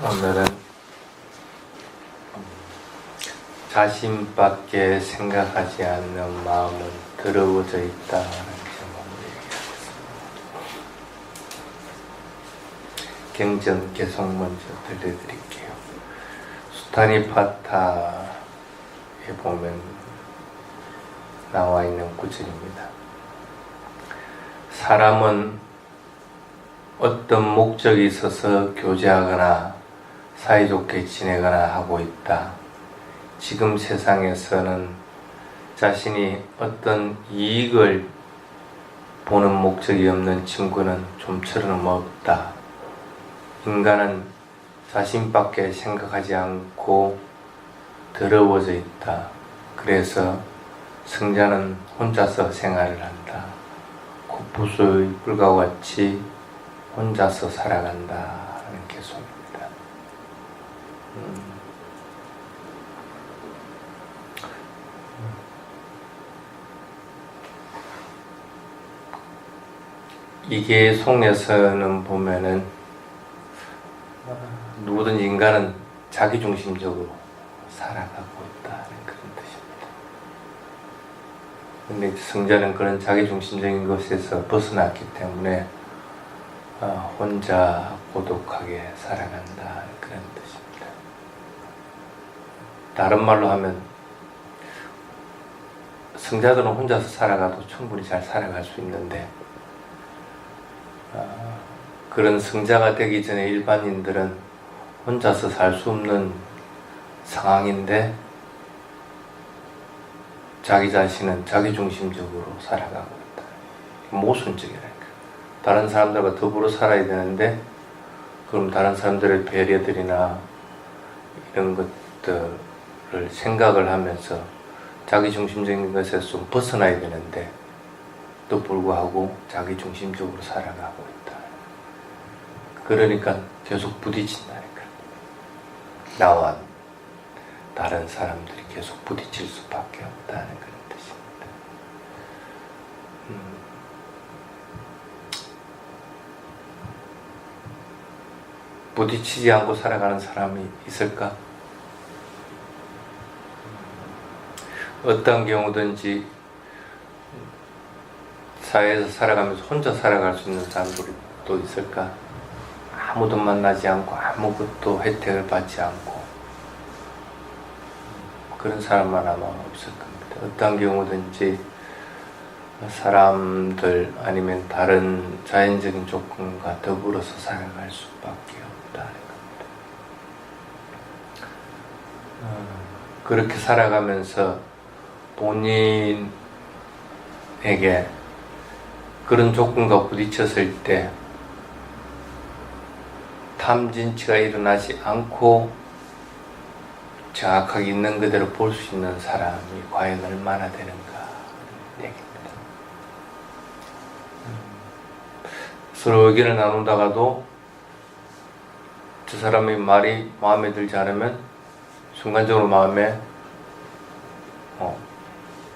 오늘은 자신밖에 생각하지 않는 마음은 더러워져 있다는 제목으로 얘기하겠습니다. 경전 계속 먼저 들려드릴게요. 수타니파타에 보면 나와 있는 구절입니다. 사람은 어떤 목적이 있어서 교제하거나 사이좋게 지내거나 하고 있다. 지금 세상에서는 자신이 어떤 이익을 보는 목적이 없는 친구는 좀처럼 없다. 인간은 자신밖에 생각하지 않고 더러워져 있다. 그래서 승자는 혼자서 생활을 한다. 코뿔소의 뿔과 같이 혼자서 살아간다 하는 개소입니다. 이게 속에서는 보면은 누구든지 인간은 자기중심적으로 살아가고 있다는 그런 뜻입니다. 근데 승자는 그런 자기중심적인 것에서 벗어났기 때문에 혼자 고독하게 살아간다 그런 뜻입니다. 다른 말로 하면 승자들은 혼자서 살아가도 충분히 잘 살아갈 수 있는데 그런 승자가 되기 전에 일반인들은 혼자서 살 수 없는 상황인데 자기 자신은 자기중심적으로 살아가고 있다. 모순적이라니까. 다른 사람들과 더불어 살아야 되는데 그럼 다른 사람들의 배려들이나 이런 것들을 생각을 하면서 자기중심적인 것에서 좀 벗어나야 되는데 또 불구하고 자기중심적으로 살아가고 있다. 그러니까 계속 부딪힌다니까. 나와 다른 사람들이 계속 부딪힐 수밖에 없다는 그런 뜻입니다. 부딪히지 않고 살아가는 사람이 있을까? 어떤 경우든지 사회에서 살아가면서 혼자 살아갈 수 있는 사람들이 또 있을까? 아무도 만나지 않고 아무것도 혜택을 받지 않고 그런 사람만 아마 없을 겁니다. 어떤 경우든지 사람들 아니면 다른 자연적인 조건과 더불어서 살아갈 수밖에 없다는 겁니다. 그렇게 살아가면서 본인에게 그런 조건과 부딪혔을 때 탐진치가 일어나지 않고 정확하게 있는 그대로 볼 수 있는 사람이 과연 얼마나 되는가 얘기입니다. 서로 의견을 나누다가도 저 사람의 말이 마음에 들지 않으면 순간적으로 마음에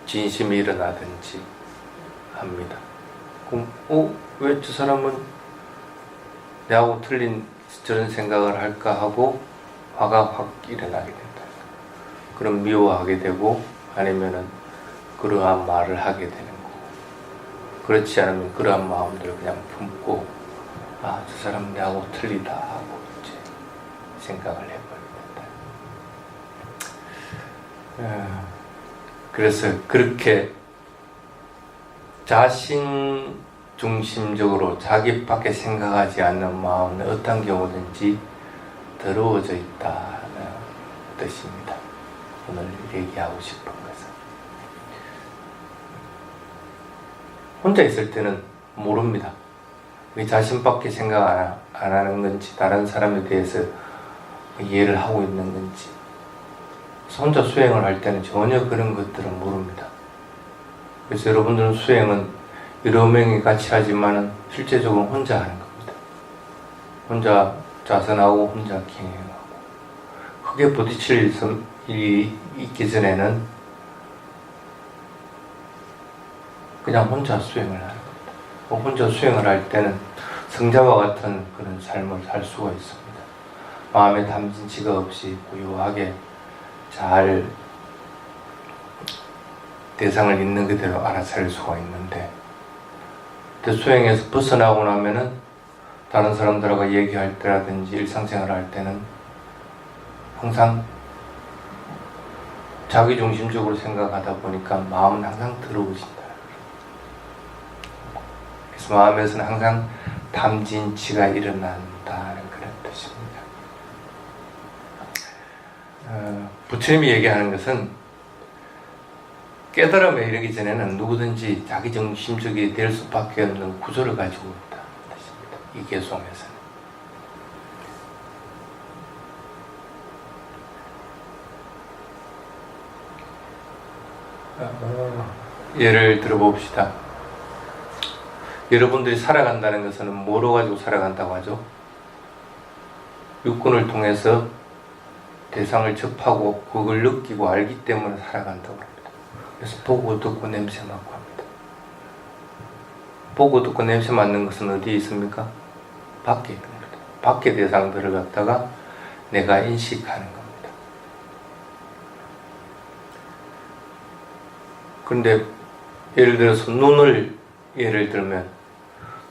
진심이 일어나든지 합니다. 그럼 왜 저 사람은 내하고 틀린 저런 생각을 할까 하고 화가 확 일어나게 된다. 그럼 미워하게 되고 아니면은 그러한 말을 하게 되는 거고, 그렇지 않으면 그러한 마음들을 그냥 품고 저 사람 내하고 틀리다 하고 이제 생각을 해버립니다. 그래서 그렇게 자신 중심적으로 자기밖에 생각하지 않는 마음은 어떤 경우든지 더러워져 있다는 뜻입니다. 오늘 얘기하고 싶은 것은 혼자 있을 때는 모릅니다. 왜 자신밖에 생각 안 하는 건지 다른 사람에 대해서 이해를 하고 있는 건지 혼자 수행을 할 때는 전혀 그런 것들은 모릅니다. 그래서 여러분들은 수행은 여러 명이 같이 하지만은 실제적으로 혼자 하는 겁니다. 혼자 자선하고 혼자 경영하고 크게 부딪힐 일이 있기 전에는 그냥 혼자 수행을 하는 겁니다. 혼자 수행을 할 때는 성자와 같은 그런 삶을 살 수가 있습니다. 마음에 담진 지가 없이 고요하게 잘 대상을 있는 그대로 알아차릴 수가 있는데, 수행에서 벗어나고 나면은 다른 사람들하고 얘기할 때라든지 일상생활 할 때는 항상 자기중심적으로 생각하다 보니까 마음은 항상 더러워진다. 그래서 마음에서는 항상 담진치가 일어난다는 그런 뜻입니다. 부처님이 얘기하는 것은 깨달음에 이르기 전에는 누구든지 자기중심적이 될 수밖에 없는 구조를 가지고 있다는 뜻입니다. 이 개송에서는. 예를 들어봅시다. 여러분들이 살아간다는 것은 뭐로 가지고 살아간다고 하죠? 육군을 통해서 대상을 접하고 그걸 느끼고 알기 때문에 살아간다고 합니다. 그래서 보고 듣고 냄새 맡고 합니다. 보고 듣고 냄새 맡는 것은 어디에 있습니까? 밖에 있는 겁니다. 밖의 대상들을 갖다가 내가 인식하는 겁니다. 그런데 예를 들어서 눈을 예를 들면,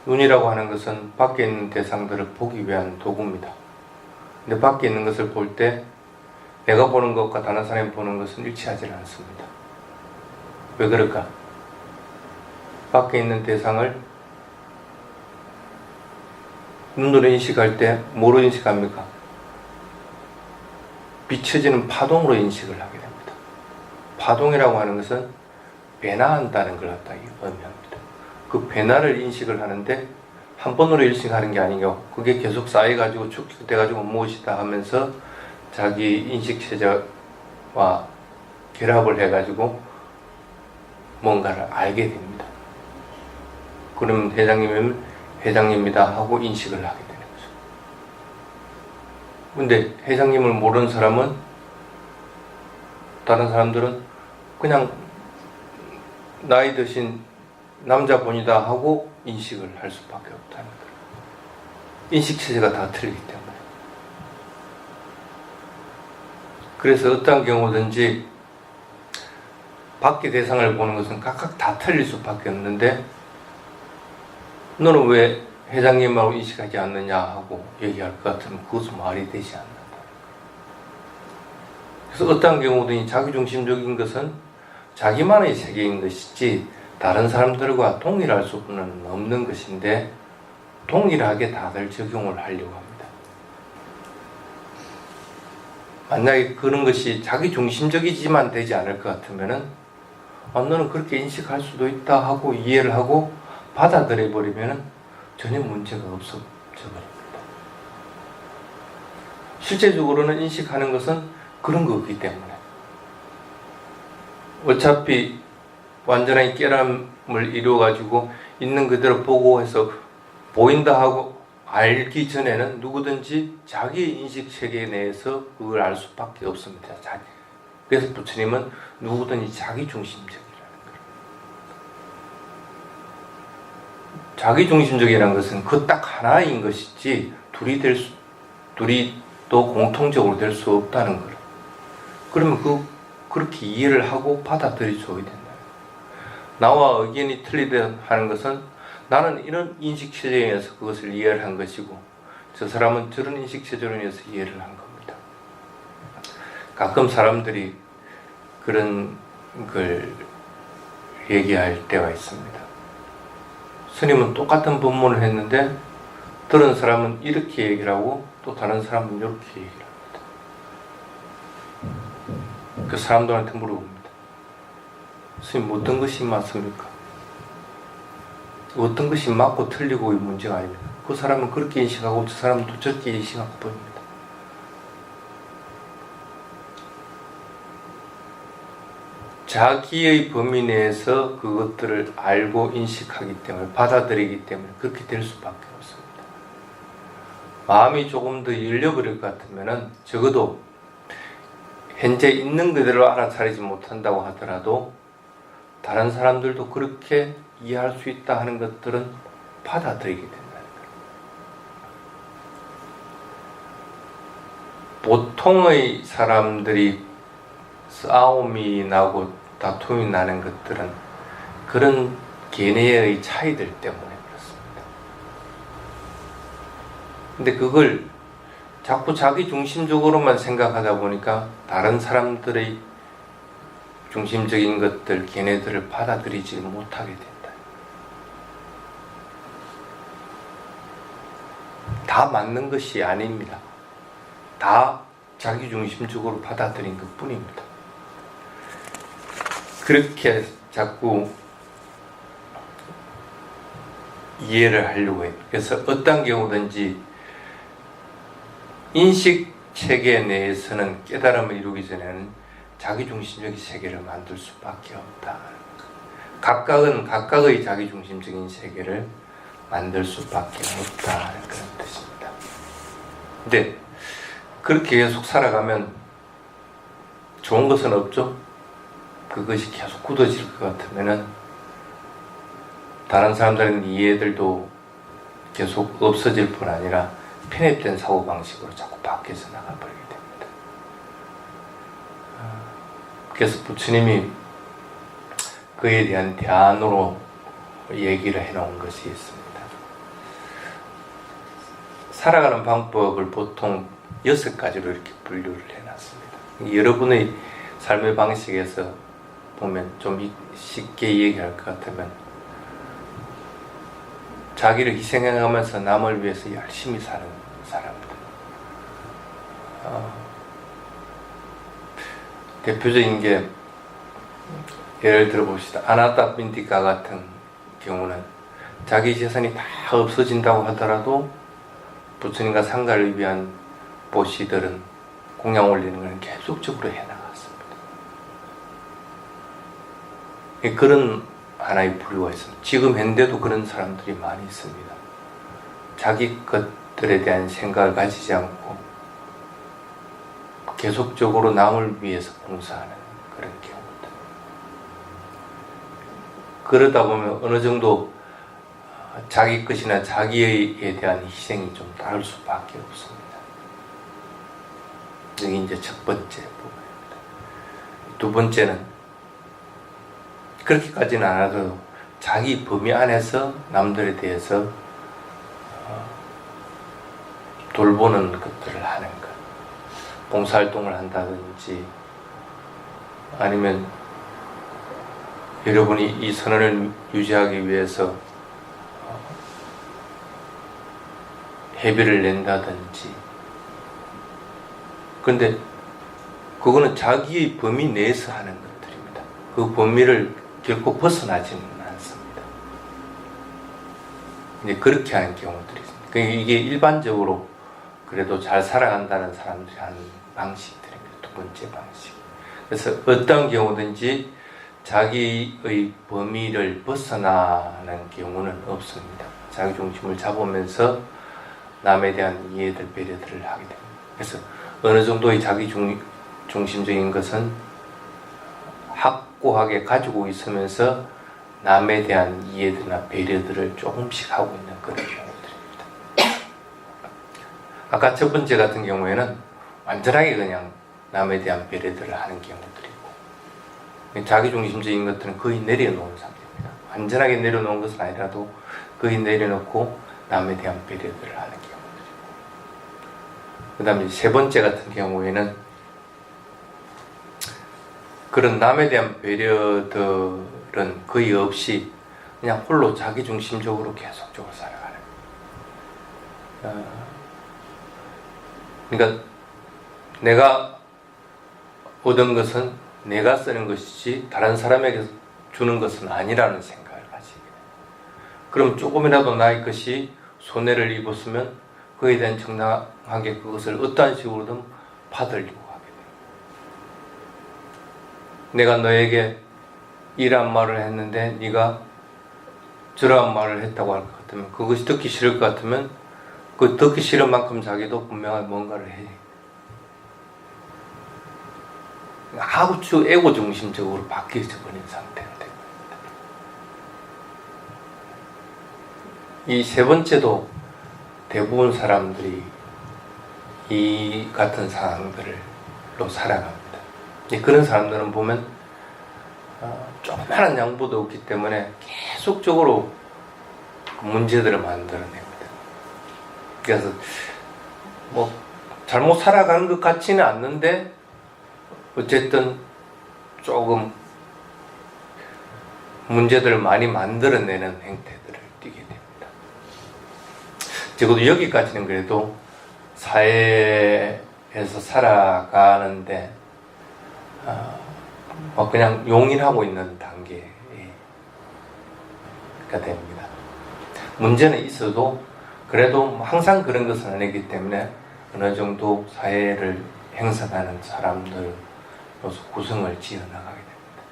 눈이라고 하는 것은 밖에 있는 대상들을 보기 위한 도구입니다. 근데 밖에 있는 것을 볼 때 내가 보는 것과 다른 사람이 보는 것은 일치하지 않습니다. 왜 그럴까? 밖에 있는 대상을 눈으로 인식할 때 뭐로 인식합니까? 비춰지는 파동으로 인식을 하게 됩니다. 파동이라고 하는 것은 변화한다는 걸 갖다 의미합니다. 그 변화를 인식을 하는데 한 번으로 인식하는 게 아니고 그게 계속 쌓여가지고 축적돼가지고 무엇이다 하면서 자기 인식체제와 결합을 해가지고 뭔가를 알게 됩니다. 그러면 회장님이면 회장님이다 하고 인식을 하게 되는 거죠. 근데 회장님을 모르는 사람은, 다른 사람들은 그냥 나이 드신 남자분이다 하고 인식을 할 수밖에 없다는 거예요. 인식체제가 다 틀리기 때문에. 그래서 어떤 경우든지 밖의 대상을 보는 것은 각각 다 틀릴 수밖에 없는데, 너는 왜 회장님하고 인식하지 않느냐 하고 얘기할 것 같으면 그것은 말이 되지 않는다. 그래서 어떤 경우든지 자기중심적인 것은 자기만의 세계인 것이지 다른 사람들과 동일할 수는 없는 것인데, 동일하게 다들 적용을 하려고 합니다. 만약에 그런 것이 자기중심적이지만 되지 않을 것 같으면은 너는 그렇게 인식할 수도 있다 하고 이해를 하고 받아들여 버리면은 전혀 문제가 없어져 버립니다. 실제적으로는 인식하는 것은 그런 거기 때문에 어차피 완전한 깨달음을 이루어가지고 있는 그대로 보고 해서 보인다 하고 알기 전에는 누구든지 자기 인식 세계 내에서 그걸 알 수밖에 없습니다. 그래서 부처님은 누구든지 자기 중심적이라는 거예요. 자기 중심적이라는 것은 그 딱 하나인 것이지 둘이 또 공통적으로 될 수 없다는 거예요. 그러면 그렇게 이해를 하고 받아들여줘야 된다. 나와 의견이 틀리다 하는 것은 나는 이런 인식체제에서 그것을 이해를 한 것이고 저 사람은 저런 인식체제로 인해서 이해를 한 겁니다. 가끔 사람들이 그런 걸 얘기할 때가 있습니다. 스님은 똑같은 법문을 했는데 들은 사람은 이렇게 얘기를 하고 또 다른 사람은 이렇게 얘기를 합니다. 그 사람들한테 물어봅니다. 스님, 어떤 것이 맞습니까? 어떤 것이 맞고 틀리고의 문제가 아닙니다. 그 사람은 그렇게 인식하고 저 사람은 또 저렇게 인식하고 보입니다. 자기의 범위 내에서 그것들을 알고 인식하기 때문에, 받아들이기 때문에 그렇게 될 수밖에 없습니다. 마음이 조금 더 열려버릴 것 같으면 적어도 현재 있는 그대로 알아차리지 못한다고 하더라도 다른 사람들도 그렇게 이해할 수 있다 하는 것들은 받아들이게 된다는 거예요. 보통의 사람들이 싸움이 나고 다툼이 나는 것들은 그런 견해의 차이들 때문에 그렇습니다. 근데 그걸 자꾸 자기 중심적으로만 생각하다 보니까 다른 사람들의 중심적인 것들, 견해들을 받아들이지 못하게 된다. 다 맞는 것이 아닙니다. 다 자기 중심적으로 받아들인 것 뿐입니다. 그렇게 자꾸 이해를 하려고 해요. 그래서 어떤 경우든지 인식 체계 내에서는 깨달음을 이루기 전에는 자기중심적인 세계를 만들 수밖에 없다. 각각은 각각의 자기중심적인 세계를 만들 수밖에 없다는 그런 뜻입니다. 근데 그렇게 계속 살아가면 좋은 것은 없죠. 그것이 계속 굳어질 것 같으면은 다른 사람들의 이해들도 계속 없어질 뿐 아니라 편입된 사고방식으로 자꾸 바뀌어서 나가버리게 됩니다. 그래서 부처님이 그에 대한 대안으로 얘기를 해놓은 것이 있습니다. 살아가는 방법을 보통 6가지로 이렇게 분류를 해놨습니다. 여러분의 삶의 방식에서 보면 좀 쉽게 얘기할 것 같으면 자기를 희생해가면서 남을 위해서 열심히 사는 사람들, 대표적인 게 예를 들어 봅시다. 아나타 빈티카 같은 경우는 자기 재산이 다 없어진다고 하더라도 부처님과 상가를 위한 보시들은 공양 올리는 것은 계속적으로 해나갔습니다. 그런 하나의 부류가 있습니다. 지금 현대도 그런 사람들이 많이 있습니다. 자기 것들에 대한 생각을 가지지 않고 계속적으로 남을 위해서 봉사하는 그런 경우들. 그러다 보면 어느 정도 자기 것이나 자기에 대한 희생이 좀 다를 수밖에 없습니다. 여기 이제 첫 번째 부분입니다. 두 번째는 그렇게까지는 않아도 자기 범위 안에서 남들에 대해서 돌보는 것들을 하는 것. 봉사활동을 한다든지 아니면 여러분이 이 선언을 유지하기 위해서 회비를 낸다든지. 그런데 그거는 자기의 범위 내에서 하는 것들입니다. 그 범위를 결코 벗어나지는 않습니다. 이제 그렇게 하는 경우들이 있습니다. 그러니까 이게 일반적으로 그래도 잘 살아간다는 사람들이 하는 방식들입니다. 두 번째 방식. 그래서 어떤 경우든지 자기의 범위를 벗어나는 경우는 없습니다. 자기 중심을 잡으면서 남에 대한 이해들, 배려들을 하게 됩니다. 그래서 어느 정도의 자기 중심적인 것은 확고하게 가지고 있으면서 남에 대한 이해들이나 배려들을 조금씩 하고 있는 그런 경우들입니다. 아까 첫 번째 같은 경우에는 완전하게 그냥 남에 대한 배려들을 하는 경우들이고, 자기 중심적인 것들은 거의 내려놓은 상태입니다. 완전하게 내려놓은 것은 아니라도 거의 내려놓고 남에 대한 배려들을 하는 경우들이고, 그 다음에 세 번째 같은 경우에는 그런 남에 대한 배려들은 거의 없이 그냥 홀로 자기중심적으로 계속적으로 살아가는. 그러니까 내가 얻은 것은 내가 쓰는 것이지 다른 사람에게 주는 것은 아니라는 생각을 가지게 돼요. 그럼 조금이라도 나의 것이 손해를 입었으면 그에 대한 정당하게 그것을 어떠한 식으로든 받으려고 하게 돼요. 내가 너에게 이러한 말을 했는데 네가 저러한 말을 했다고 할 것 같으면, 그것이 듣기 싫을 것 같으면 그 듣기 싫은 만큼 자기도 분명하게 뭔가를 해. 아주 에고 중심적으로 바뀌어져 버린 상태가 되는 겁니다. 이 세 번째도 대부분 사람들이 이 같은 상황들로 살아갑니다. 그런 사람들은 보면 조그마한 양보도 없기 때문에 계속적으로 문제들을 만들어냅니다. 그래서 뭐 잘못 살아가는 것 같지는 않는데 어쨌든 조금 문제들을 많이 만들어내는 행태들을 띠게 됩니다. 적어도 여기까지는 그래도 사회에서 살아가는데 그냥 용인하고 있는 단계가 됩니다. 문제는 있어도 그래도 항상 그런 것은 아니기 때문에 어느 정도 사회를 형성하는 사람들로서 구성을 지어나가게 됩니다.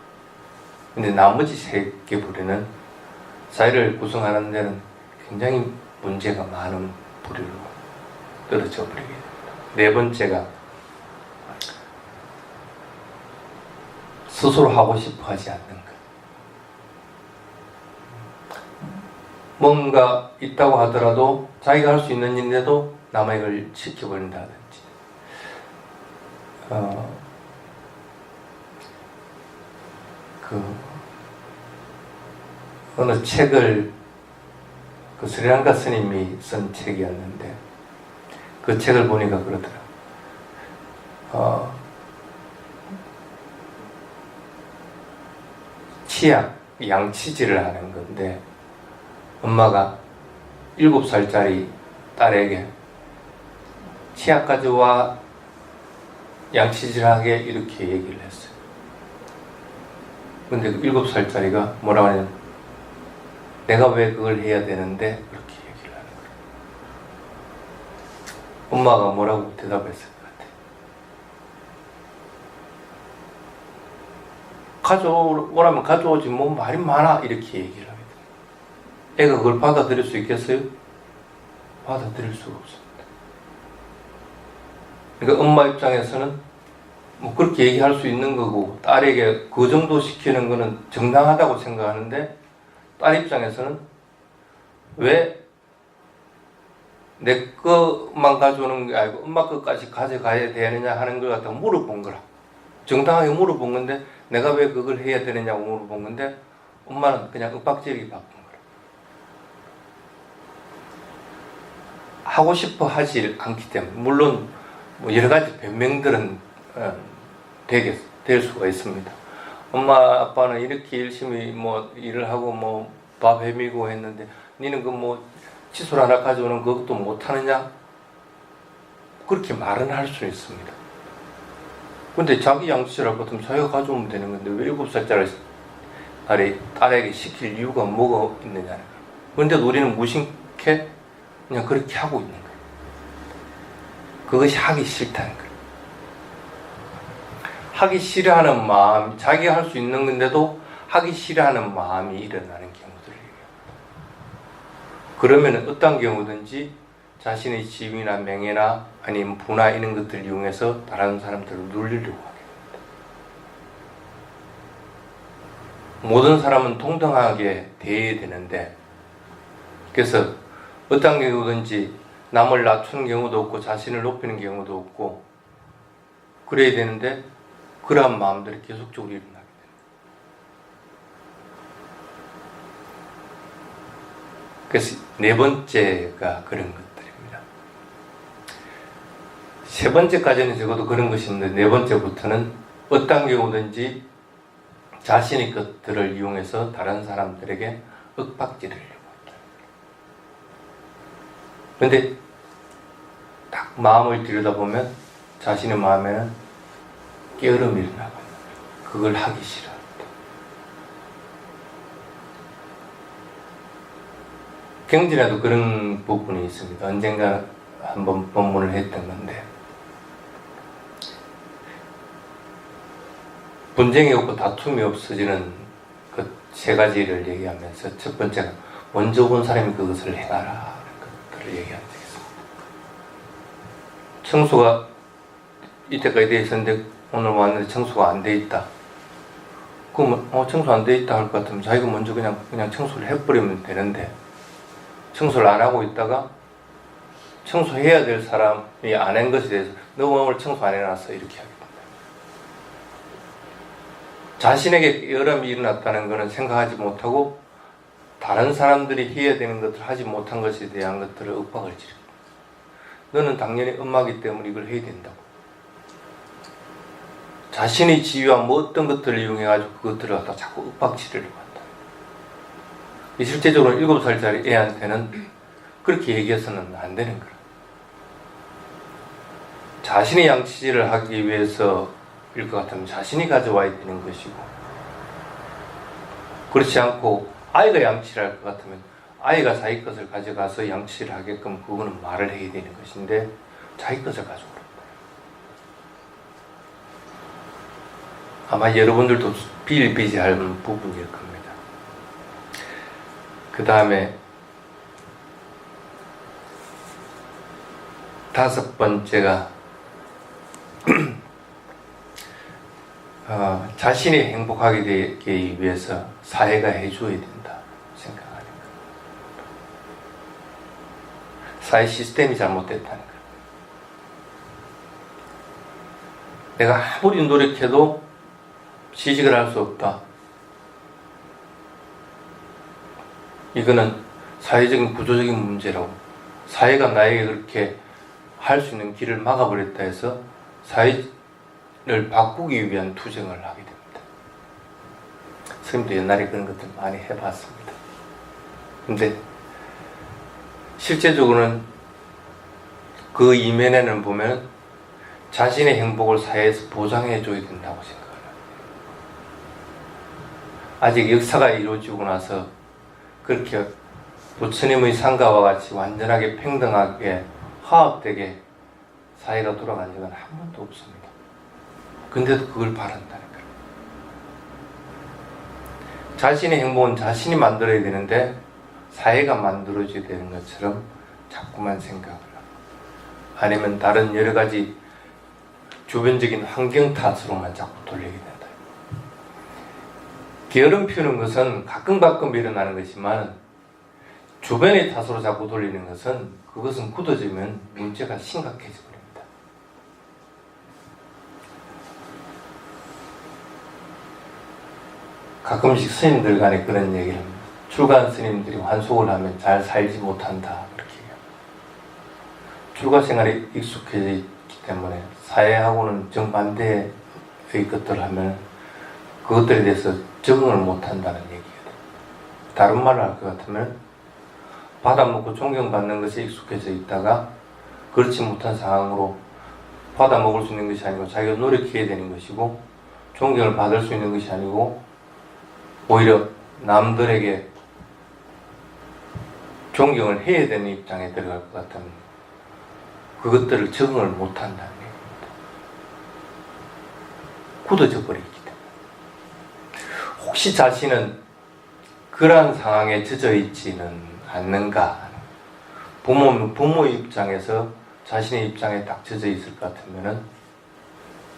근데 나머지 세 개 부류는 사회를 구성하는 데는 굉장히 문제가 많은 부류로 떨어져 버리게 됩니다. 네 번째가 스스로 하고 싶어 하지 않는 것. 뭔가 있다고 하더라도 자기가 할 수 있는 일인데도 남에게 시켜버린다든지 어느 책을 스리랑카 스님이 쓴 책이었는데 그 책을 보니까 그러더라. 치약, 양치질을 하는 건데 엄마가 7살짜리 딸에게 치약 가져와 양치질하게 이렇게 얘기를 했어요. 근데 7살짜리가 뭐라고 하냐면 내가 왜 그걸 해야 되는데 그렇게 얘기를 하는 거예요. 엄마가 뭐라고 대답했을 것 같아요. 가져오라면 가져오지 뭐 말이 많아 이렇게 얘기를 합니다. 애가 그걸 받아들일 수 있겠어요? 받아들일 수가 없습니다. 그러니까 엄마 입장에서는 뭐 그렇게 얘기할 수 있는 거고 딸에게 그 정도 시키는 거는 정당하다고 생각하는데 딸 입장에서는 왜 내 것만 가져오는 게 아니고 엄마 것까지 가져가야 되느냐 하는 걸 갖다가 물어본 거라. 정당하게 물어본 건데 내가 왜 그걸 해야 되느냐고 물어본 건데 엄마는 그냥 윽박지르기 바쁜 거라. 하고 싶어 하지 않기 때문에 물론 뭐 여러 가지 변명들은 될 수가 있습니다. 엄마 아빠는 이렇게 열심히 뭐 일을 하고 뭐 밥 해밀고 했는데 니는 그 뭐 칫솔 하나 가져오는 그것도 못 하느냐? 그렇게 말은 할 수 있습니다. 근데 자기 양치질할 것 같으면 자기가 가져오면 되는 건데 왜 7살짜리 딸에게 시킬 이유가 뭐가 있느냐는 거예요. 그런데 우리는 무심케 그냥 그렇게 하고 있는 거예요. 그것이 하기 싫다는 거예요. 하기 싫어하는 마음, 자기가 할 수 있는 건데도 하기 싫어하는 마음이 일어나는 경우들이에요. 그러면 어떤 경우든지 자신의 지위나 명예나 아니면 부나 이런 것들을 이용해서 다른 사람들을 누리려고 하게 됩니다. 모든 사람은 동등하게 대해야 되는데 그래서 어떤 경우든지 남을 낮추는 경우도 없고 자신을 높이는 경우도 없고 그래야 되는데 그러한 마음들이 계속적으로 일어나게 됩니다. 그래서 네 번째가 그런 것들입니다. 세 번째까지는 적어도 그런 것이 없는데 네 번째부터는 어떤 경우든지 자신의 것들을 이용해서 다른 사람들에게 윽박지르려고 합니다. 그런데 딱 마음을 들여다보면 자신의 마음에는 깨어름이 일어나고 그걸 하기 싫어합니다. 경전에도 그런 부분이 있습니다. 언젠가 한번 본문을 했던 건데 분쟁이 없고 다툼이 없어지는 그 세 가지를 얘기하면서 첫 번째는 먼저 본 사람이 그것을 행하라 하는 것들을 얘기한 적이 있습니다. 청소가 이때까지 되어 있었는데 오늘 왔는데 청소가 안 돼 있다. 그러면 청소 안 돼 있다 할 것 같으면 자기가 먼저 그냥 청소를 해버리면 되는데 청소를 안 하고 있다가 청소해야 될 사람이 안 한 것에 대해서 너 오늘 청소 안 해놨어 이렇게 하게 된다. 자신에게 깨어람이 일어났다는 것은 생각하지 못하고 다른 사람들이 해야 되는 것을 하지 못한 것에 대한 것들을 윽박을 지르고, 너는 당연히 엄마기 때문에 이걸 해야 된다고. 자신의 지위와 뭐 어떤 것들을 이용해가지고 그것들을 갖다 자꾸 윽박지르려고 한다. 실제적으로 7살짜리 애한테는 그렇게 얘기해서는 안 되는 거라. 자신의 양치질을 하기 위해서일 것 같으면 자신이 가져와야 되는 것이고, 그렇지 않고 아이가 양치를 할 것 같으면 아이가 자기 것을 가져가서 양치를 하게끔 그거는 말을 해야 되는 것인데 자기 것을 가져오라. 아마 여러분들도 비일비재할 부분일 겁니다. 그 다음에 5번째가 자신이 행복하게 되기 위해서 사회가 해줘야 된다 생각하는 거예요. 사회 시스템이 잘못됐다는 거예요. 내가 아무리 노력해도 취직을 할 수 없다. 이거는 사회적인 구조적인 문제라고, 사회가 나에게 그렇게 할 수 있는 길을 막아버렸다 해서 사회를 바꾸기 위한 투쟁을 하게 됩니다. 선생님도 옛날에 그런 것들 많이 해봤습니다. 근데 실제적으로는 그 이면에는 보면 자신의 행복을 사회에서 보장해줘야 된다고 생각해요. 아직 역사가 이루어지고 나서 그렇게 부처님의 상가와 같이 완전하게 평등하게 화합되게 사회가 돌아간 적은 한 번도 없습니다. 근데도 그걸 바란다는 거예요. 자신의 행복은 자신이 만들어야 되는데 사회가 만들어줘야 되는 것처럼 자꾸만 생각을 하고, 아니면 다른 여러 가지 주변적인 환경 탓으로만 자꾸 돌리게 된다. 게으름 피우는 것은 가끔 일어나는 것이지만 주변의 탓으로 자꾸 돌리는 것은, 그것은 굳어지면 문제가 심각해져 버립니다. 가끔씩 스님들 간에 그런 얘기를 합니다. 출가 스님들이 환속을 하면 잘 살지 못한다 그렇게 얘기합니다. 출가 생활에 익숙해져 있기 때문에 사회하고는 정반대의 것들을 하면 그것들에 대해서 적응을 못한다는 얘기가 됩니다. 다른 말을 할 것 같으면 받아먹고 존경받는 것에 익숙해져 있다가 그렇지 못한 상황으로 받아먹을 수 있는 것이 아니고 자기가 노력해야 되는 것이고, 존경을 받을 수 있는 것이 아니고 오히려 남들에게 존경을 해야 되는 입장에 들어갈 것 같으면 그것들을 적응을 못한다는 얘기입니다. 굳어져 버리기 때문에. 혹시 자신은 그러한 상황에 젖어 있지는 않는가? 부모의 입장에서 자신의 입장에 딱 젖어 있을 것 같으면은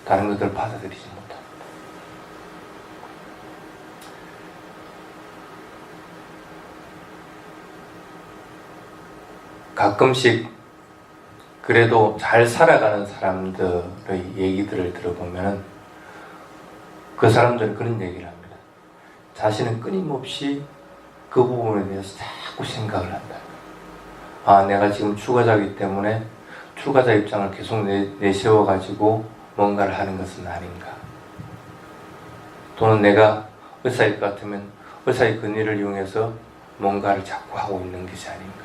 다른 것들을 받아들이지 못합니다. 가끔씩 그래도 잘 살아가는 사람들의 얘기들을 들어보면은 그 사람들은 그런 얘기를 합니다. 자신은 끊임없이 그 부분에 대해서 자꾸 생각을 한다. 아, 내가 지금 출가자이기 때문에 출가자 입장을 계속 내세워가지고 뭔가를 하는 것은 아닌가. 또는 내가 의사일 것 같으면 의사의 권위를 이용해서 뭔가를 자꾸 하고 있는 것이 아닌가.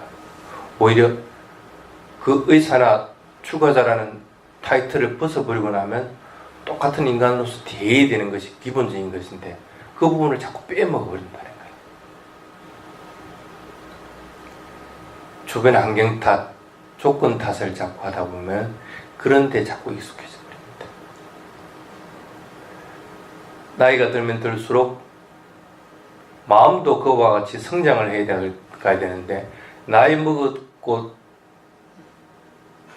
오히려 그 의사나 출가자라는 타이틀을 벗어버리고 나면 똑같은 인간으로서 대해야 되는 것이 기본적인 것인데 그 부분을 자꾸 빼먹어버린다는 거예요. 주변 환경 탓, 조건 탓을 자꾸 하다 보면 그런 데 자꾸 익숙해져 버립니다. 나이가 들면 들수록 마음도 그와 같이 성장을 해야 되는데, 나이 먹었고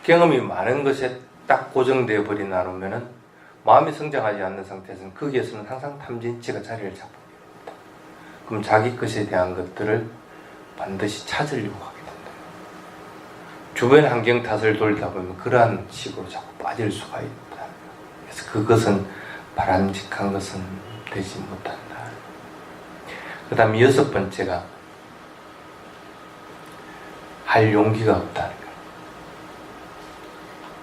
경험이 많은 것에 딱 고정되어 버린 나누면은 마음이 성장하지 않는 상태에서는 거기에서는 항상 탐진치가 자리를 잡게 됩니다. 그럼 자기 것에 대한 것들을 반드시 찾으려고 하게 된다. 주변 환경 탓을 돌리다 보면 그러한 식으로 자꾸 빠질 수가 있다. 그래서 그것은 바람직한 것은 되지 못한다. 그 다음 6번째가 할 용기가 없다는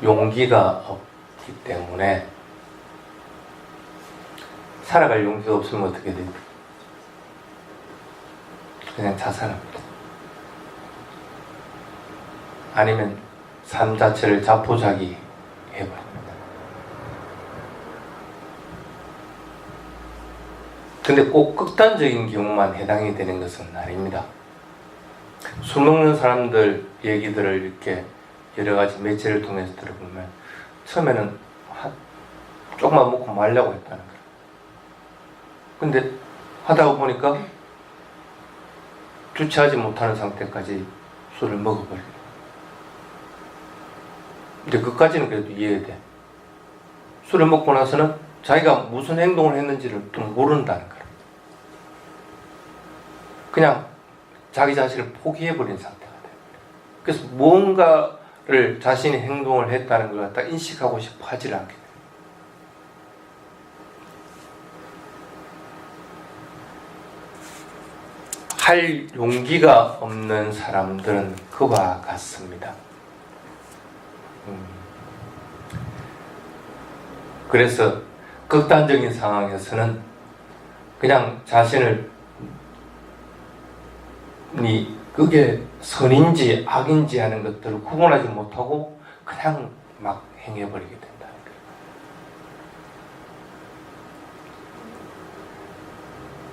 거예요. 용기가 없기 때문에 살아갈 용기가 없으면 어떻게 돼요? 그냥 자살합니다. 아니면 삶 자체를 자포자기 해버립니다. 근데 꼭 극단적인 경우만 해당이 되는 것은 아닙니다. 술 먹는 사람들 얘기들을 이렇게 여러 가지 매체를 통해서 들어보면 처음에는 조금만 먹고 말려고 했다는 거예요. 근데 하다 보니까 주체하지 못하는 상태까지 술을 먹어버려요. 근데 그까지는 그래도 이해돼. 술을 먹고 나서는 자기가 무슨 행동을 했는지를 또 모른다는 거예요. 그냥 자기 자신을 포기해버린 상태가 돼요. 그래서 무언가를 자신이 행동을 했다는 걸 갖다 인식하고 싶어 하질 않게 돼요. 할 용기가 없는 사람들은 그와 같습니다. 그래서 극단적인 상황에서는 그냥 자신을 그게 선인지 악인지 하는 것들을 구분하지 못하고 그냥 막 행해버리게 된다는 거예요.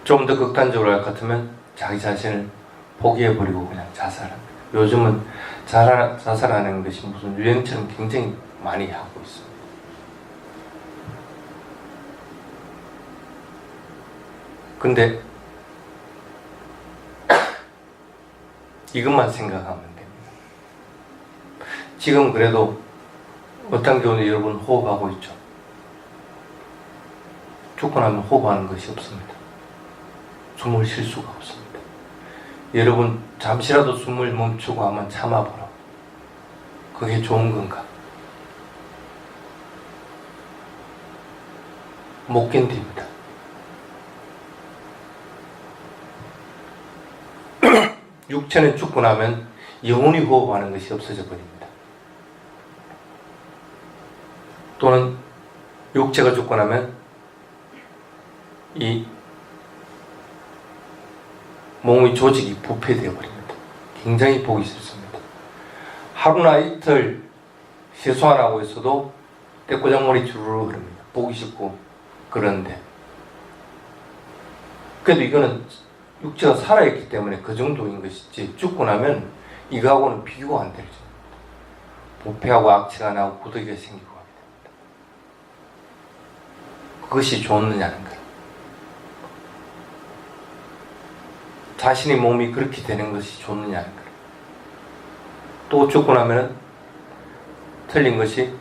좀 더 극단적으로 할 것 같으면 자기 자신을 포기해버리고 그냥 자살합니다. 요즘은 자살하는 것이 무슨 유행처럼 굉장히 많이 하고 있습니다. 근데 이것만 생각하면 됩니다. 지금 그래도 어떤 경우는 여러분 호흡하고 있죠. 죽고 나면 호흡하는 것이 없습니다. 숨을 쉴 수가 없습니다. 여러분 잠시라도 숨을 멈추고 한번 참아보라. 그게 좋은 건가? 못 견딥니다. 육체는 죽고 나면 영원히 호흡하는 것이 없어져 버립니다. 또는 육체가 죽고 나면 이 몸의 조직이 부패되어 버립니다. 굉장히 보기 싫습니다. 하루나 이틀 세수 안 하고 있어도 떼꼬장머리 주르르 흐릅니다. 보기 싫고 그런데 그래도 이거는 육체가 살아있기 때문에 그 정도인 것이지 죽고 나면 이거하고는 비교가 안 되죠. 부패하고 악취가 나고 구더기가 생기고 합니다. 그것이 좋느냐는 거예요. 자신의 몸이 그렇게 되는 것이 좋느냐는 거예요. 또 죽고 나면은 틀린 것이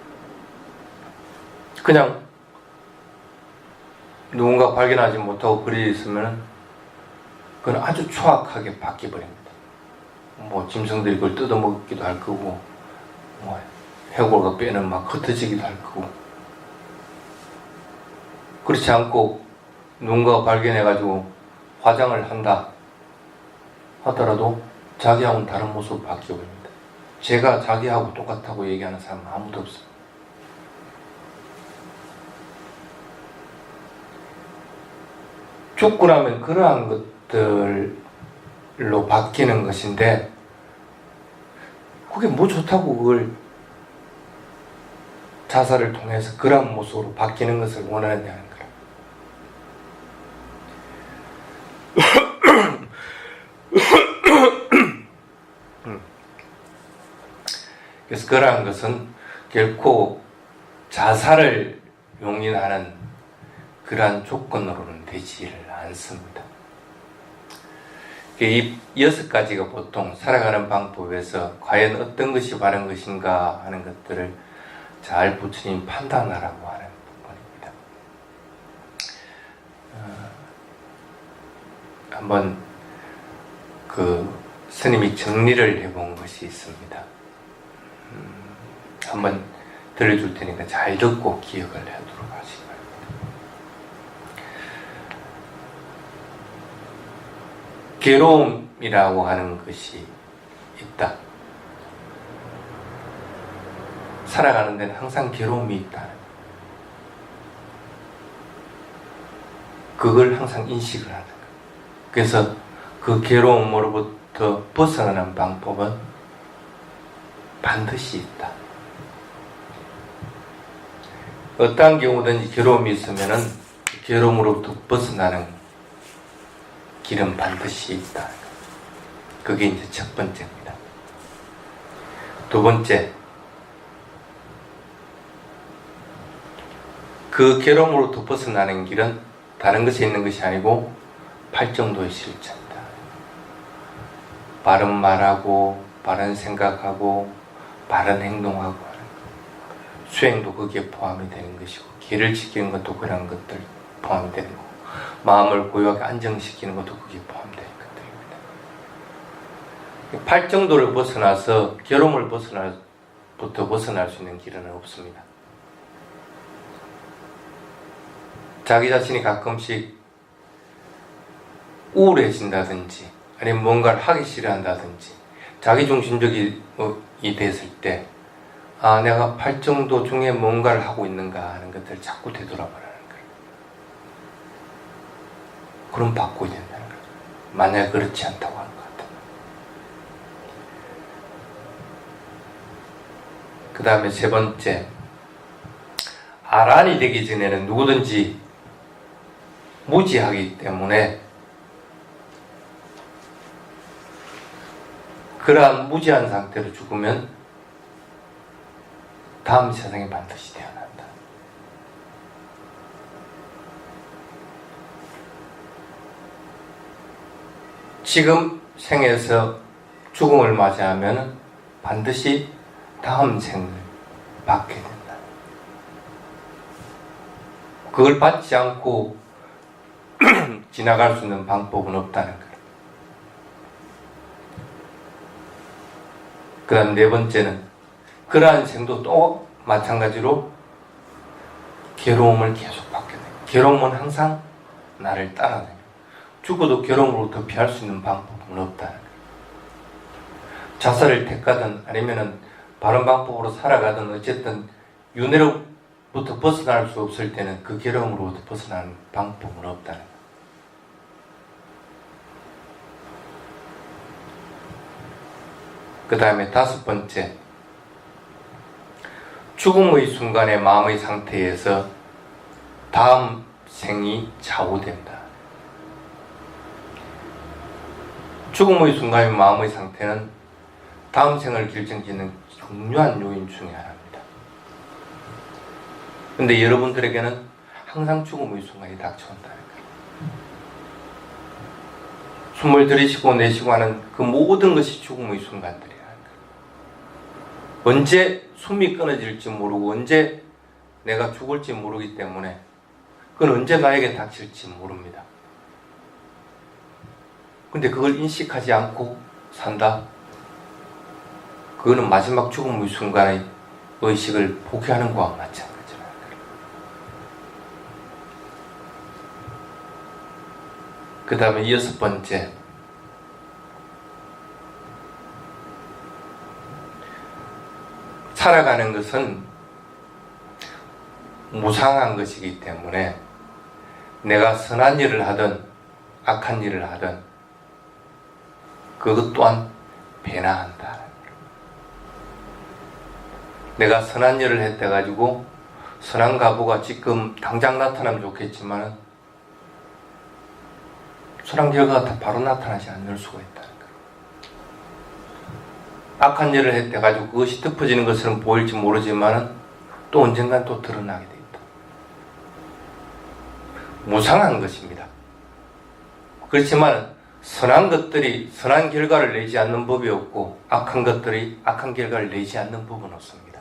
그냥 누군가 발견하지 못하고 그리 있으면 그건 아주 추악하게 바뀌어버립니다. 뭐 짐승들이 그걸 뜯어먹기도 할 거고 뭐 해골과 뼈는 막 흩어지기도 할 거고 그렇지 않고 누군가가 발견해가지고 화장을 한다 하더라도 자기하고는 다른 모습으로 바뀌어버립니다. 제가 자기하고 똑같다고 얘기하는 사람은 아무도 없어요. 죽고 나면 그러한 것들로 바뀌는 것인데 그게 뭐 좋다고 그걸 자살을 통해서 그러한 모습으로 바뀌는 것을 원하느냐는 거예요. 그래서 그러한 것은 결코 자살을 용인하는 그러한 조건으로는 되지를 않습니다. 이 6가지가 보통 살아가는 방법에서 과연 어떤 것이 바른 것인가 하는 것들을 잘 부처님 판단하라고 하는 부분입니다. 한번 스님이 정리를 해본 것이 있습니다. 한번 들려줄 테니까 잘 듣고 기억을 하도록 하시기 바랍니다. 괴로움이라고 하는 것이 있다. 살아가는 데는 항상 괴로움이 있다. 그걸 항상 인식을 하는 거예요. 그래서 그 괴로움으로부터 벗어나는 방법은 반드시 있다. 어떠한 경우든지 괴로움이 있으면은 괴로움으로부터 벗어나는 길은 반드시 있다. 그게 이제 첫 번째입니다. 두 번째, 그 괴로움으로부터 벗어나는 길은 다른 것에 있는 것이 아니고 팔정도의 실천이다. 바른 말하고, 바른 생각하고, 바른 행동하고 하는 것. 수행도 거기에 포함이 되는 것이고, 길을 지키는 것도 그런 것들 포함이 되는 거고, 마음을 고요하게 안정시키는 것도 거기에 포함되는 것들입니다. 팔정도를 벗어나서 괴로움을 벗어날 수 있는 길은 없습니다. 자기 자신이 가끔씩 우울해진다든지 아니면 뭔가를 하기 싫어한다든지 자기중심적이 됐을 때 내가 팔정도 중에 뭔가를 하고 있는가 하는 것들을 자꾸 되돌아보라는 거예요. 그럼 바꿔야 된다는 거예요. 만약에 그렇지 않다고 하는 것 같아요. 그 다음에 세 번째, 아란이 되기 전에는 누구든지 무지하기 때문에 그러한 무지한 상태로 죽으면 다음 세상에 반드시 태어난다. 지금 생에서 죽음을 맞이하면 반드시 다음 생을 받게 된다. 그걸 받지 않고 지나갈 수 있는 방법은 없다는 거예요. 그 다음 네 번째는 그러한 생도 또 마찬가지로 괴로움을 계속 받게 돼요. 괴로움은 항상 나를 따라다녀요. 죽어도 괴로움으로부터 피할 수 있는 방법은 없다는 거예요. 자살을 택하든 아니면은 바른 방법으로 살아가든 어쨌든 윤회로부터 벗어날 수 없을 때는 그 괴로움으로부터 벗어나는 방법은 없다는 거예요. 그 다음에 다섯 번째, 죽음의 순간의 마음의 상태에서 다음 생이 좌우된다. 죽음의 순간의 마음의 상태는 다음 생을 결정짓는 중요한 요인 중에 하나입니다. 근데 여러분들에게는 항상 죽음의 순간이 닥쳐온다는 거예요. 숨을 들이쉬고 내쉬고 하는 그 모든 것이 죽음의 순간들이라는 거예요. 언제 숨이 끊어질지 모르고 언제 내가 죽을지 모르기 때문에 그건 언제 나에게 닥칠지 모릅니다. 근데 그걸 인식하지 않고 산다? 그거는 마지막 죽음의 순간의 의식을 포기하는 거와 마찬가지라는 거예요. 그 다음에 여섯 번째, 살아가는 것은 무상한 것이기 때문에 내가 선한 일을 하든 악한 일을 하든 그것 또한 변화한다. 내가 선한 일을 했다 가지고 선한 가부가 지금 당장 나타나면 좋겠지만 선한 결과가 바로 나타나지 않을 수가 있다는 거예요. 악한 일을 했다 가지고 그것이 덮어지는 것처럼 보일지 모르지만 또 언젠간 또 드러나게 돼 있다. 무상한 것입니다. 그렇지만 선한 것들이 선한 결과를 내지 않는 법이 없고 악한 것들이 악한 결과를 내지 않는 법은 없습니다.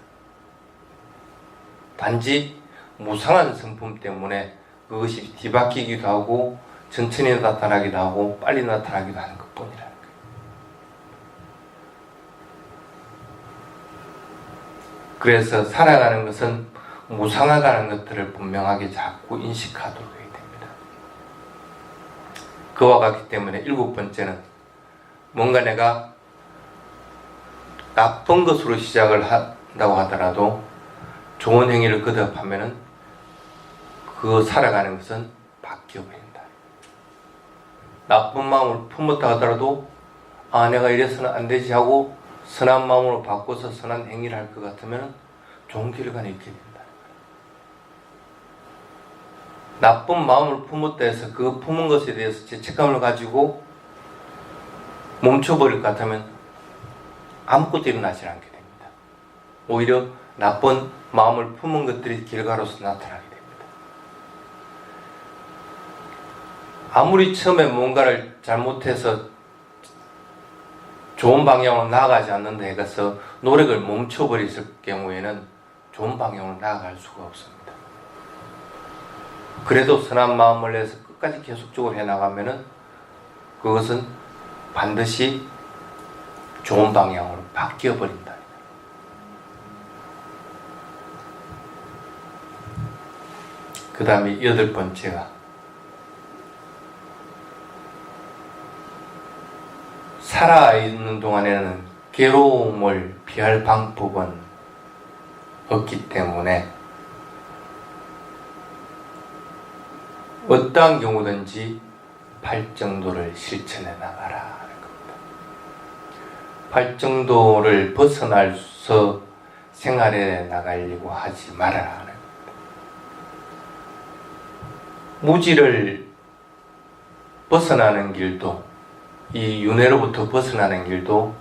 단지 무상한 성품 때문에 그것이 뒤바뀌기도 하고 천천히 나타나기도 하고 빨리 나타나기도 하는 것뿐이라는 거예요. 그래서 살아가는 것은 무상하다는 것들을 분명하게 자꾸 인식하도록 해야 됩니다. 그와 같기 때문에 일곱 번째는 뭔가 내가 나쁜 것으로 시작을 한다고 하더라도 좋은 행위를 거듭하면은 그 살아가는 것은 바뀌어버린다. 나쁜 마음을 품었다 하더라도 내가 이래서는 안 되지 하고 선한 마음으로 바꿔서 선한 행위를 할 것 같으면 좋은 결과가 있게 된다. 나쁜 마음을 품었다 해서 그 품은 것에 대해서 죄책감을 가지고 멈춰버릴 것 같으면 아무것도 일어나지 않게 됩니다. 오히려 나쁜 마음을 품은 것들이 결과로서 나타나게 됩니다. 아무리 처음에 뭔가를 잘못해서 좋은 방향으로 나아가지 않는다 해서 노력을 멈춰버렸을 경우에는 좋은 방향으로 나아갈 수가 없습니다. 그래도 선한 마음을 내서 끝까지 계속적으로 해나가면은 그것은 반드시 좋은 방향으로 바뀌어버린다. 그 다음에 여덟 번째가 살아있는 동안에는 괴로움을 피할 방법은 없기 때문에 어떠한 경우든지 팔정도를 실천해 나가라 하는 겁니다. 팔정도를 벗어나서 생활해 나가려고 하지 말아라 하는 겁니다. 무지를 벗어나는 길도 이 윤회로부터 벗어나는 길도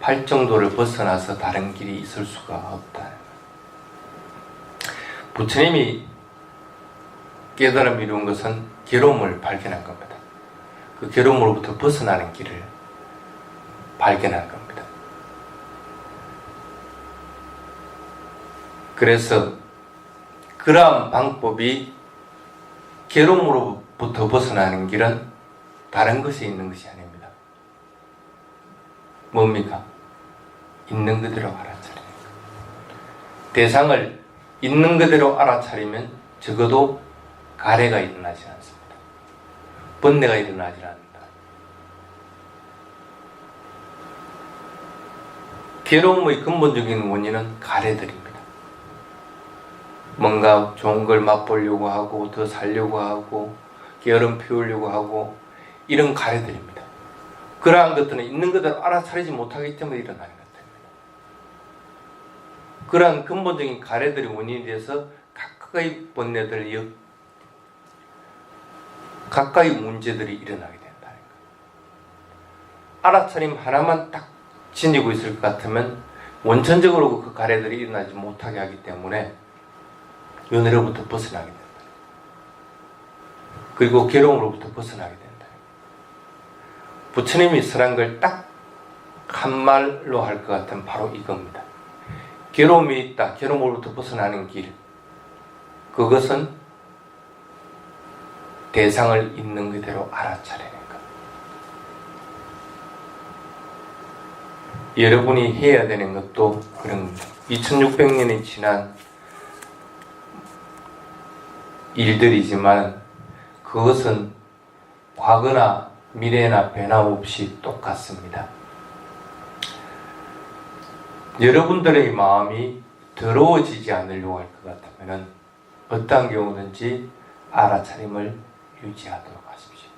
팔정도를 벗어나서 다른 길이 있을 수가 없다. 부처님이 깨달음을 이룬 것은 괴로움을 발견한 겁니다. 그 괴로움으로부터 벗어나는 길을 발견한 겁니다. 그래서 그러한 방법이 괴로움으로부터 벗어나는 길은 다른 것이 있는 것이 아닙니다. 뭡니까? 있는 그대로 알아차리는 것. 대상을 있는 그대로 알아차리면 적어도 가래가 일어나지 않습니다. 번뇌가 일어나지 않는다. 괴로움의 근본적인 원인은 가래들입니다. 뭔가 좋은 걸 맛보려고 하고 더 살려고 하고 게으름 피우려고 하고 이런 가래들입니다. 그러한 것들은 있는 그대로 알아차리지 못하기 때문에 일어나는 것들입니다. 그러한 근본적인 가래들의 원인이 돼서 각각의 번뇌들, 각각의 문제들이 일어나게 된다는 거예요. 알아차림 하나만 딱 지니고 있을 것 같으면 원천적으로 그 가래들이 일어나지 못하게 하기 때문에 윤회로부터 벗어나게 된다. 그리고 괴로움으로부터 벗어나게 된다. 부처님이 설한 걸 딱 한 말로 할 것 같으면 바로 이겁니다. 괴로움이 있다. 괴로움으로부터 벗어나는 길. 그것은 대상을 있는 그대로 알아차리는 것. 여러분이 해야 되는 것도 그런 겁니다. 2600년이 지난 일들이지만 그것은 과거나 미래나 변함없이 똑같습니다. 여러분들의 마음이 더러워지지 않으려고 할 것 같으면 어떠한 경우든지 알아차림을 유지하도록 하십시오.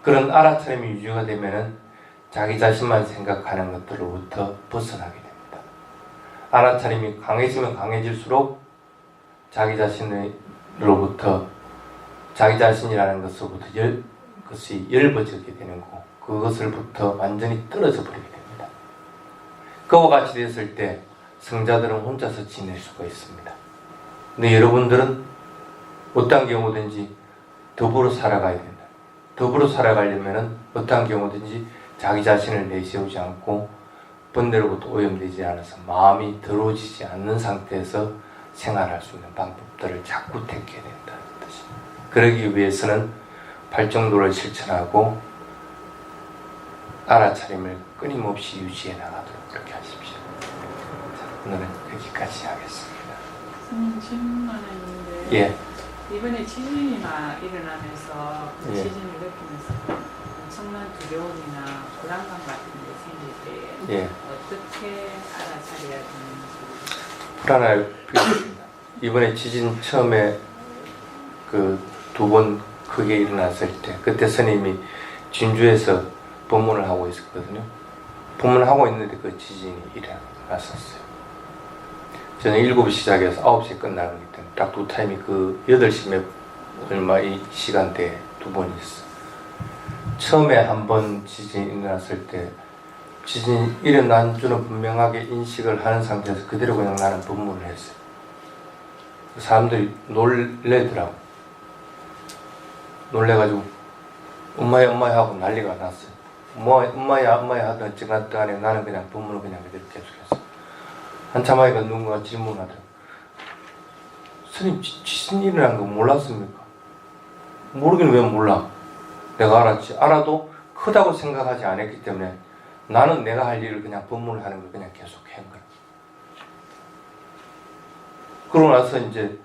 그런 알아차림이 유지가 되면 자기 자신만 생각하는 것들로부터 벗어나게 됩니다. 알아차림이 강해지면 강해질수록 자기 자신으로부터 자기 자신이라는 것으로부터 그것이 엷어지게 되는 거고 그것을부터 완전히 떨어져 버리게 됩니다. 그와 같이 됐을 때 성자들은 혼자서 지낼 수가 있습니다. 근데 여러분들은 어떤 경우든지 더불어 살아가야 된다. 더불어 살아가려면 어떤 경우든지 자기 자신을 내세우지 않고 번뇌로부터 오염되지 않아서 마음이 더러워지지 않는 상태에서 생활할 수 있는 방법들을 자꾸 택해야 된다는 뜻입니다. 그러기 위해서는 팔정도를 실천하고 알아차림을 끊임없이 유지해 나가도록 그렇게 하십시오. 오늘은 여기까지 하겠습니다. 선생님 질문 하나 있는데 예. 이번에 지진이나 일어나면서 예. 지진을 느끼면서 엄청난 두려움이나 불안감 같은 게 생길 때 예. 어떻게 알아차려야 되는지. 불안할 필요 없습니다. 이번에 지진 처음에 그 2번 크게 일어났을 때 그때 스님이 진주에서 법문을 하고 있었거든요. 법문을 하고 있는데 그 지진이 일어났었어요. 저는 7시 시작해서 9시에 끝나는 거기 때문에 딱 두 타임이 그 8시 몇 얼마 이 시간대에 2번이 있어요. 처음에 한 번 지진이 일어났을 때 지진이 일어난 줄은 분명하게 인식을 하는 상태에서 그대로 그냥 나는 법문을 했어요. 사람들이 놀래더라고. 놀래가지고 엄마야 엄마야 하고 난리가 났어요. 뭐 엄마야 엄마야 하던 어찌가 간에 나는 그냥 법문을 그냥 그대로 계속했어. 한참 하니까 누군가 질문하더라고. 스님 지진 일어난 거 몰랐습니까? 모르긴 왜 몰라? 내가 알았지. 알아도 크다고 생각하지 않았기 때문에 나는 내가 할 일을 그냥 법문을 하는 걸 그냥 계속 한 거야. 그러고 나서 이제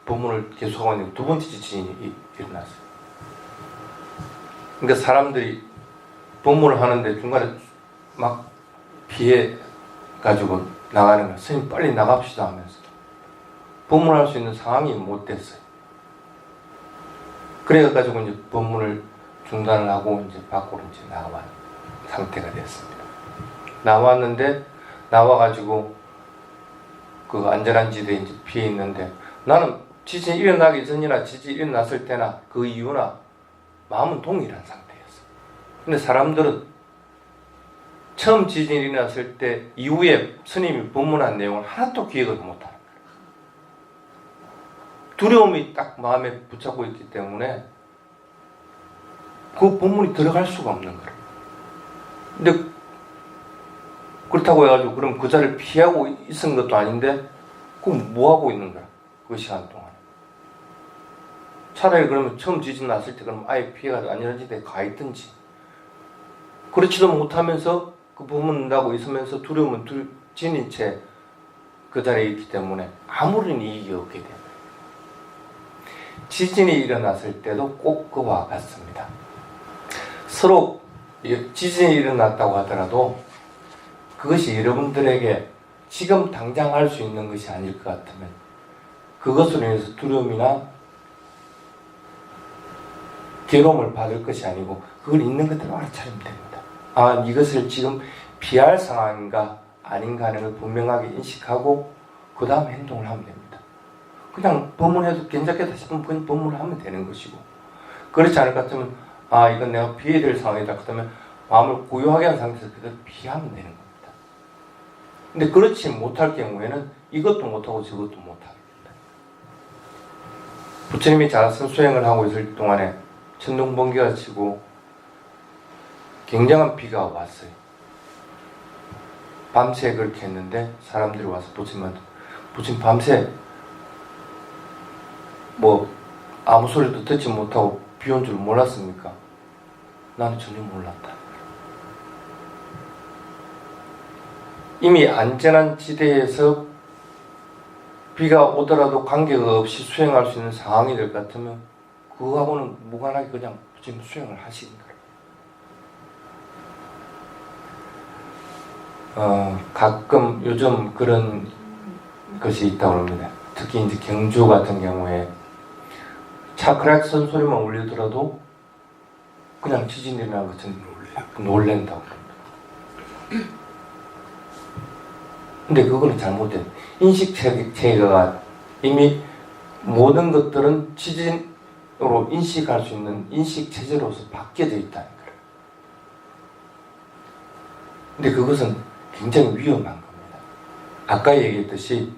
법문을 계속하고 있는데 2번째 지진이 일어났어요. 그러니까 사람들이 법문을 하는데 중간에 막 피해 가지고 나가는 거야. 스님 빨리 나갑시다 하면서 법문할 수 있는 상황이 못 됐어요. 그래가지고 이제 법문을 중단을 하고 이제 밖으로 이제 나와 상태가 됐습니다. 나왔는데 나와가지고 그 안전한 지대에 이제 피해 있는데 나는 지진이 일어나기 전이나 지진이 일어났을 때나 그 이유나 마음은 동일한 상태였어. 근데 사람들은 처음 지진이 일어났을 때 이후에 스님이 법문한 내용을 하나도 기억을 못하는 거예요. 두려움이 딱 마음에 붙잡고 있기 때문에 그 법문이 들어갈 수가 없는 거예요. 근데 그렇다고 해가지고 그럼 그 자리를 피하고 있은 것도 아닌데 그럼 뭐 하고 있는 거야? 그 시간 동안. 차라리 그러면 처음 지진 났을 때 그럼 아예 피해가지고 안전한 지대에 가 있든지 그렇지도 못하면서 그 법문하고 있으면서 두려움은 지닌 채 그 자리에 있기 때문에 아무런 이익이 없게 돼요. 지진이 일어났을 때도 꼭 그와 같습니다. 서로 지진이 일어났다고 하더라도 그것이 여러분들에게 지금 당장 할 수 있는 것이 아닐 것 같으면 그것으로 인해서 두려움이나 괴로움을 받을 것이 아니고 그걸 있는 그대로 알아차리면 됩니다. 아, 이것을 지금 피할 상황인가 아닌가 하는 걸 분명하게 인식하고 그 다음 행동을 하면 됩니다. 그냥 법문해도 괜찮겠다 싶으면 그냥 법문을 하면 되는 것이고 그렇지 않을 것 같으면 아, 이건 내가 피해야 될 상황이다. 그러면 마음을 고요하게 한 상태에서 그대로 피하면 되는 겁니다. 근데 그렇지 못할 경우에는 이것도 못하고 저것도 못합니다. 부처님이 자선 수행을 하고 있을 동안에 천둥번개가 치고 굉장한 비가 왔어요. 밤새 그렇게 했는데 사람들이 와서 부처님한테 부처님 밤새 뭐 아무 소리도 듣지 못하고 비 온 줄 몰랐습니까? 나는 전혀 몰랐다. 이미 안전한 지대에서 비가 오더라도 관계가 없이 수행할 수 있는 상황이 될 것 같으면 그거하고는 무관하게 그냥 지금 수행을 하시는 거예요. 가끔 요즘 그런 것이 있다고 합니다. 특히 이제 경주 같은 경우에 차 크락선 소리만 울리더라도 그냥 지진이 일어난 것처럼 놀랜다고 합니다. 근데 그거는 잘못된 인식 체계가 이미 모든 것들은 지진으로 인식할 수 있는 인식 체제로서 바뀌어져 있다는 거예요. 근데 그것은 굉장히 위험한 겁니다. 아까 얘기했듯이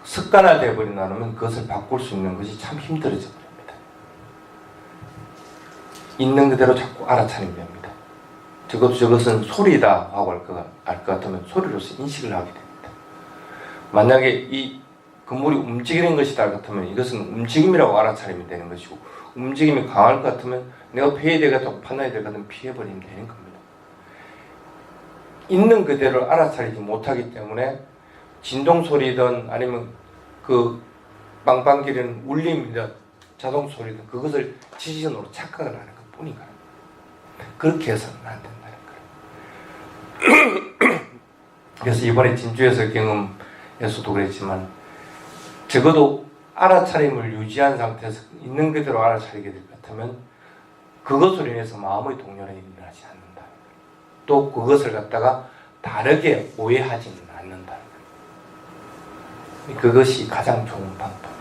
습관화되어 버리고 나면 그것을 바꿀 수 있는 것이 참 힘들어져 버립니다. 있는 그대로 자꾸 알아차리면 됩니다. 저것은 소리다 하고 알 것 같으면 소리로서 인식을 하게 됩니다. 만약에 이 건물이 움직이는 것이다 같으면 이것은 움직임이라고 알아차리면 되는 것이고 움직임이 강할 것 같으면 내가 피해야 되겠다고 판단이 될 것 같으면 피해버리면 되는 겁니다. 있는 그대로 알아차리지 못하기 때문에 진동 소리든 아니면 그 빵빵거리는 울림이든 자동 소리든 그것을 지시전으로 착각을 하는 것 뿐이니까 그렇게 해서는 안 된다는 거예요. 그래서 이번에 진주에서 경험에서도 그랬지만 적어도 알아차림을 유지한 상태에서 있는 그대로 알아차리게 될 것 같으면 그것으로 인해서 마음의 동요는 일어나지 않는다. 또 그것을 갖다가 다르게 오해하지는 않는다. 그것이 가장 좋은 방법.